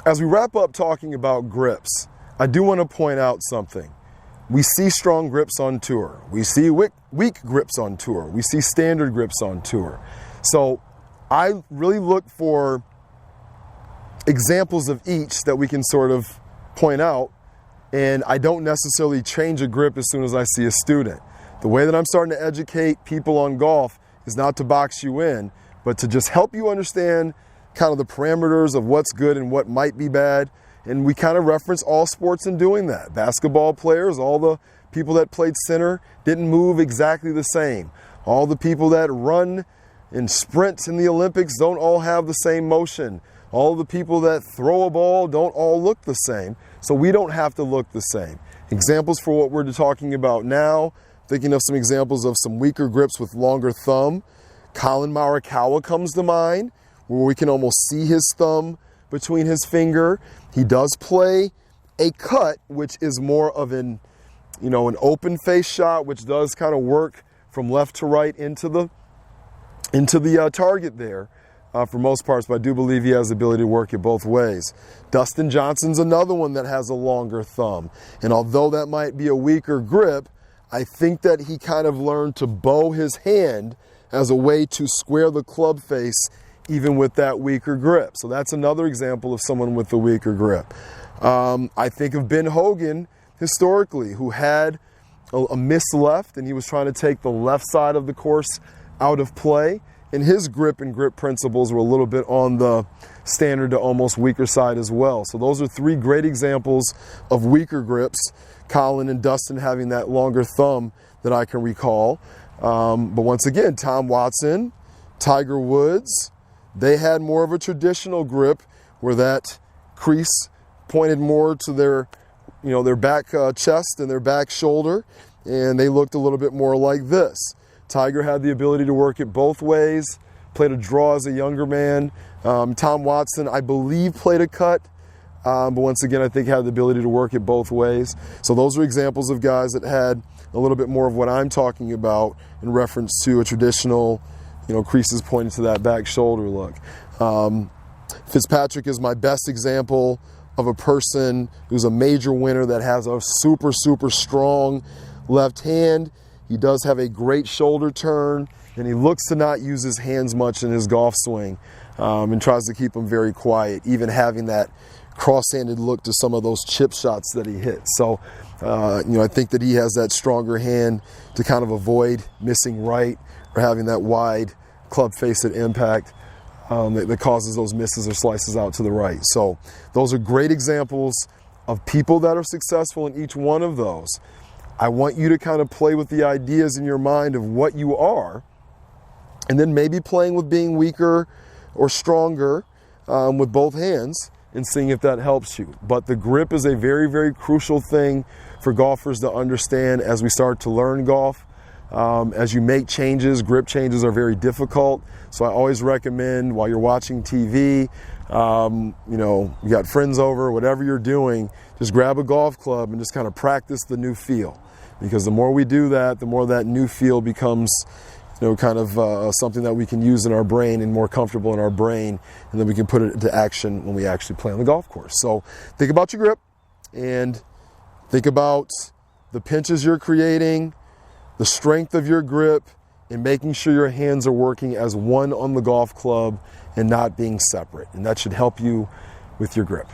As we wrap up talking about grips, I do want to point out something. We see strong grips on tour. We see weak grips on tour. We see standard grips on tour. So I really look for examples of each that we can sort of point out, and I don't necessarily change a grip as soon as I see a student. The way that I'm starting to educate people on golf is not to box you in, but to just help you understand kind of the parameters of what's good and what might be bad. And we kind of reference all sports in doing that. Basketball players, all the people that played center didn't move exactly the same. All the people that run and sprint in the Olympics don't all have the same motion. All the people that throw a ball don't all look the same. So we don't have to look the same. Examples for what we're talking about now, thinking of some examples of some weaker grips with longer thumb. Collin Morikawa comes to mind, where we can almost see his thumb between his finger. He does play a cut, which is more of an open face shot, which does kind of work from left to right into the target there for most parts, but I do believe he has the ability to work it both ways. Dustin Johnson's another one that has a longer thumb, and although that might be a weaker grip, I think that he kind of learned to bow his hand as a way to square the club face even with that weaker grip. So that's another example of someone with a weaker grip. I think of Ben Hogan historically, who had a miss left, and he was trying to take the left side of the course out of play, and his grip and grip principles were a little bit on the standard to almost weaker side as well. So those are three great examples of weaker grips, Collin and Dustin having that longer thumb that I can recall. But once again, Tom Watson, Tiger Woods, they had more of a traditional grip where that crease pointed more to their back chest and their back shoulder, and they looked a little bit more like this. Tiger had the ability to work it both ways, played a draw as a younger man. Tom Watson, I believe, played a cut, but once again, I think had the ability to work it both ways. So those are examples of guys that had a little bit more of what I'm talking about in reference to a traditional, creases pointing to that back shoulder look. Fitzpatrick is my best example of a person who's a major winner that has a super, super strong left hand. He does have a great shoulder turn, and he looks to not use his hands much in his golf swing, and tries to keep them very quiet, even having that cross-handed look to some of those chip shots that he hits. So, I think that he has that stronger hand to kind of avoid missing right or having that wide club face at impact that causes those misses or slices out to the right. So those are great examples of people that are successful in each one of those. I want you to kind of play with the ideas in your mind of what you are, and then maybe playing with being weaker or stronger with both hands and seeing if that helps you. But the grip is a very, very crucial thing for golfers to understand as we start to learn golf. As you make changes, grip changes are very difficult. So I always recommend while you're watching TV, you got friends over, whatever you're doing, just grab a golf club and just kind of practice the new feel. Because the more we do that, the more that new feel becomes, something that we can use in our brain and more comfortable in our brain, and then we can put it into action when we actually play on the golf course. So think about your grip and think about the pinches you're creating, the strength of your grip, and making sure your hands are working as one on the golf club and not being separate. And that should help you with your grip.